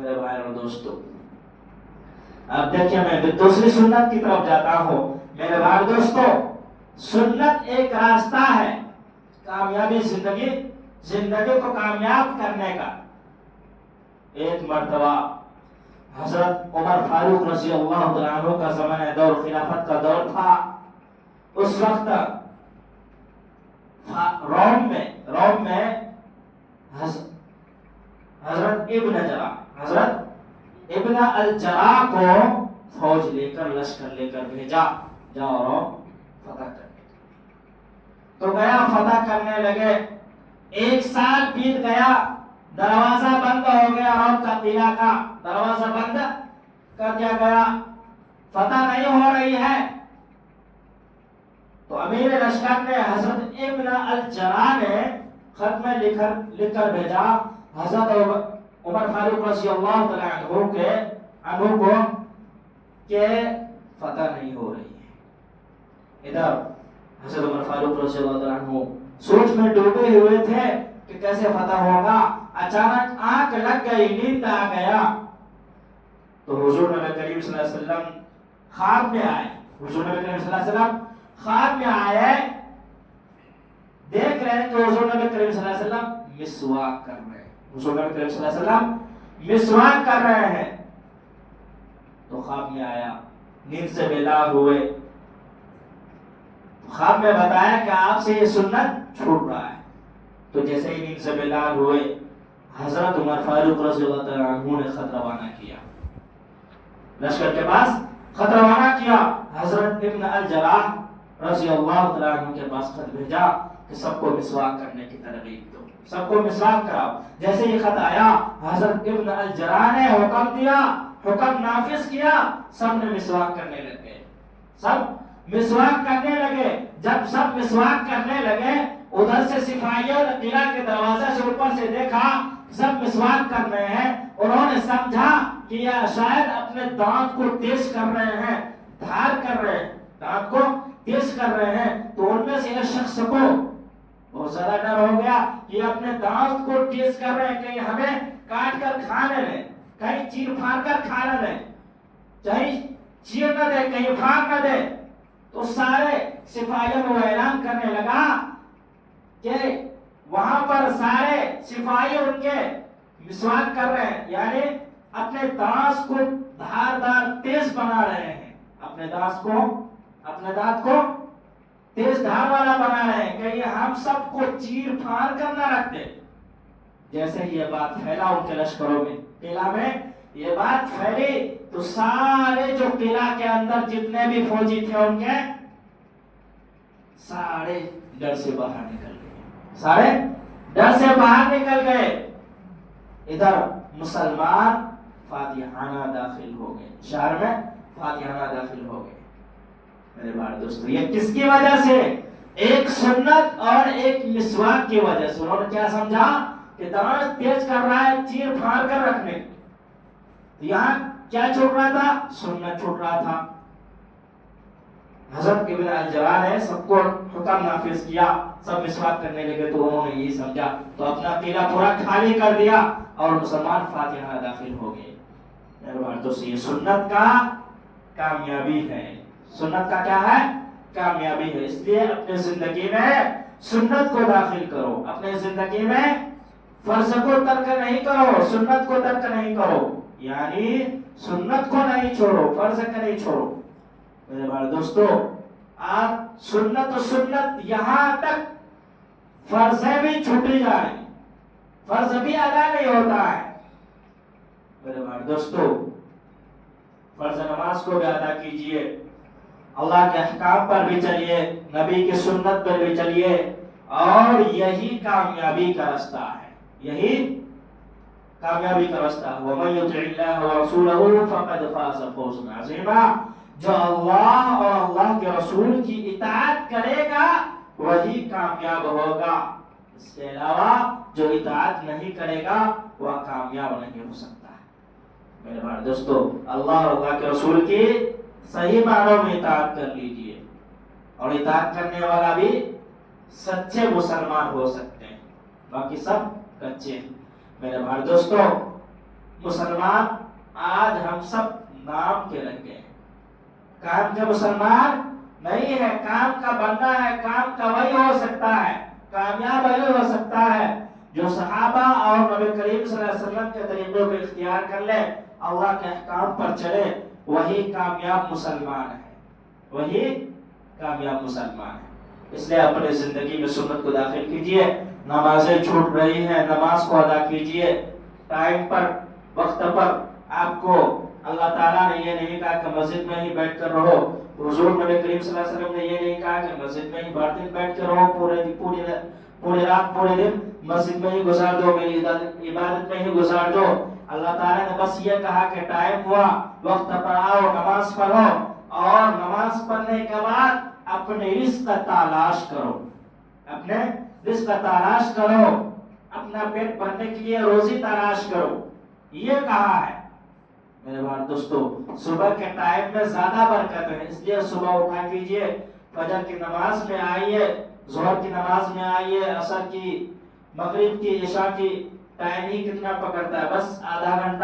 میرے بھائی اور دوستو، اب دیکھیں میں دوسری سنت کی طرف جاتا ہوں. میرے بھائی اور دوستو، سنت ایک راستہ ہے کامیابی زندگی کو کامیاب کرنے کا. ایک مرتبہ حضرت عمر فاروق رضی اللہ تعالیٰ عنہ کا زمانہ دور خلافت کا دور تھا. اس وقت روم میں حضرت ابن الجراح کو فوج لے کر لشکر لے کر بھیجا، جاؤ روم فتح کرنے. تو گیا، فتح کرنے لگے. 1 سال بیت گیا، دروازہ بند ہو گیا، روم کا قلعہ کا دروازہ بند کر دیا گیا، فتح نہیں ہو رہی ہے. تو امیر لشکر نے حضرت ابن الجراح نے خط میں لکھ کر بھیجا حضرت عمر فاروق رضی اللہ تعالیٰ عنہ کو کہ فتح نہیں ہو رہی ہے. ادھر حضرت عمر فاروق رضی اللہ تعالیٰ عنہ سوچ میں ڈوبے ہوئے تھے کہ کیسے فتح ہوگا. اچانک آنکھ لگ گئی، نیند آ گیا. تو حضور نبی کریم صلی اللہ علیہ وسلم خواب میں آئے. حضور نبی کریم صلی اللہ علیہ وسلم خواب میں آئے، دیکھ رہے ہیں تو حضور نبی کریم صلی اللہ علیہ وسلم مسواک کر رہے ہیں. حضور نبی کریم صلی اللہ علیہ وسلم مسواک کر رہے ہیں. تو خواب میں آیا، نیند سے بیدار ہوئے. خواب میں بتایا کہ آپ سے یہ سنت چھوٹ رہا ہے. تو جیسے ہی نیند سے بیدار ہوئے، حضرت عمر فاروق رضی اللہ تعالیٰ عنہ نے خط روانہ کیا، لشکر کے پاس خط روانہ کیا. حضرت ابن الجراح رضی اللہ تعالیٰ عنہ کے پاس خط بھیجا کہ سب کو مسواک کرنے کی ترغیب دو، سب کو مسواک کراؤ. جیسے یہ خط آیا، حضرت ابن الجراح نے حکم دیا، حکم نافذ کیا، سب نے مسواک کرنے لگے. سب مسواک کرنے لگے. جب سب مسواک کرنے لگے، ادھر سے سپاہیوں نے قلعہ کے دروازے سے اوپر سے دیکھا سب مسواک کر رہے ہیں. انہوں نے سمجھا کہ یہ شاید اپنے دانت کو تیز کر رہے ہیں، دھار کر رہے ہیں، دانت کو تیز کر رہے ہیں. تو ان میں سے ایک شخص کو بہت زیادہ ڈر ہو گیا کہ اپنے دانت کو تیز کر رہے ہیں، کہیں ہمیں کاٹ کر کھا نہ لیں، کہیں چیر پھاڑ کر کھا نہ لیں، کہیں چیر نہ دے، کہیں پھاڑ نہ دے. تو سارے سپاہیوں کو اعلان کرنے لگا کہ وہاں پر سارے سپاہی ان کے مسواک کر رہے ہیں، یعنی اپنے دانت کو دھاردار تیز بنا رہے ہیں، اپنے دانت کو تیز دھار والا بنا رہے ہیں کہ یہ ہم سب کو چیر پھاڑ کر نہ رکھ دے. جیسے یہ بات پھیلا ان کے لشکروں میں، قلعہ میں یہ بات پھیلی تو سارے جو قلعہ کے اندر جتنے بھی فوجی تھے ان کے سارے ڈر سے باہر نکل گئے، سارے ڈر سے باہر نکل گئے. ادھر مسلمان فاتحانہ داخل ہو گئے، شہر میں فاتحانہ داخل ہو گئے. میرے بھائی دوستو، یہ کس کی وجہ سے؟ ایک سنت اور ایک مسواک کی وجہ سے. انہوں نے کیا سمجھا کہ دانت تیز کر رہا ہے چیر پھاڑ کر رکھنے. یہاں کیا چھوٹ رہا تھا؟ سنت چھوٹ رہا تھا. حضرت ابن الجراح نے سب کو حکم نافذ کیا، سب مسواک کرنے لگے. تو انہوں نے یہ سمجھا تو اپنا قلعہ پورا خالی کر دیا اور مسلمان فاتحہ داخل ہو گئے. میرے بھائی دوستو، یہ سنت کا کامیابی ہے. سنت کا کیا ہے؟ کامیابی ہے. اس لیے اپنے زندگی میں سنت کو داخل کرو. اپنے زندگی میں فرض کو ترک نہیں کرو، سنت کو ترک نہیں کرو، یعنی سنت کو نہیں چھوڑو، فرض کو نہیں چھوڑو. میرے بھائی دوستو، آپ سنت یہاں تک فرضیں بھی چھوٹی جا رہی، فرض بھی ادا نہیں ہوتا ہے. میرے بھائی دوستو، فرض نماز کو بھی ادا کیجئے، اللہ کے احکام پر بھی چلیے، نبی کی سنت پر بھی چلیے، اور یہی کامیابی کا راستہ ہے. یہی کامیابی کا راستہ ہے. وَمَن يُطِعِ اللَّهَ وَرَسُولَهُ فَقَدْ فَازَ فَوْزًا عَظِيمًا. جو اللہ اور اللہ کے رسول کی اطاعت کرے گا وہی کامیاب ہوگا. اس کے علاوہ جو اطاعت نہیں کرے گا وہ کامیاب نہیں ہو سکتا. میرے بھائی دوستو، اللہ اور اللہ کے رسول کی صحیح معنوں میں اطاعت کر لیجئے، اور اطاعت کرنے والا بھی سچے مسلمان ہو سکتے ہیں، باقی سب کچے ہیں. میرے بھائی دوستو، مسلمان آج ہم سب نام کے رہ گئے، کام کا مسلمان نہیں ہے، کام کا بننا ہے، کام کا وہی ہو سکتا ہے، کامیاب وہی ہو سکتا ہے جو صحابہ اور نبی کریم صلی اللہ علیہ وسلم کے طریقوں کو اختیار کر لے، اللہ کے احکام پر چلے، وہی کامیاب مسلمان ہے، وہی کامیاب مسلمان ہے۔ اس لیے اپنی زندگی میں سنت کو داخل کیجئے، نمازیں چھوٹ رہی ہیں، نماز کو ادا کیجئے ٹائم پر، وقت پر۔ آپ کو اللہ تعالیٰ نے یہ نہیں کہا کہ مسجد میں ہی بیٹھ کر رہو، حضور نبی کریم صلی اللہ علیہ وسلم نے یہ نہیں کہا کہ مسجد میں ہی بار دن بیٹھ کر رہو، پوری رات پورے دن مسجد میں ہی گزار دو، میری عبادت میں ہی گزار دو۔ اللہ تعالیٰ نے بس یہ کہا کہ ٹائم ہوا، وقت پر آؤ، نماز پڑھو، اور نماز پڑھنے کے بعد اپنے رزق کا تلاش کرو، اپنے رزق کا تلاش کرو، اپنا پیٹ بھرنے کے لیے روزی تلاش کرو، یہ کہا ہے۔ میرے بھائی دوستو، صبح کے ٹائم میں زیادہ برکت ہے، اس لیے صبح اٹھا کیجئے، فجر کی نماز میں آئیے، ظہر کی نماز میں آئیے، عصر کی، مغرب کی، عشاء کی، ٹائم ہی کتنا پکڑتا ہے، بس آدھا گھنٹہ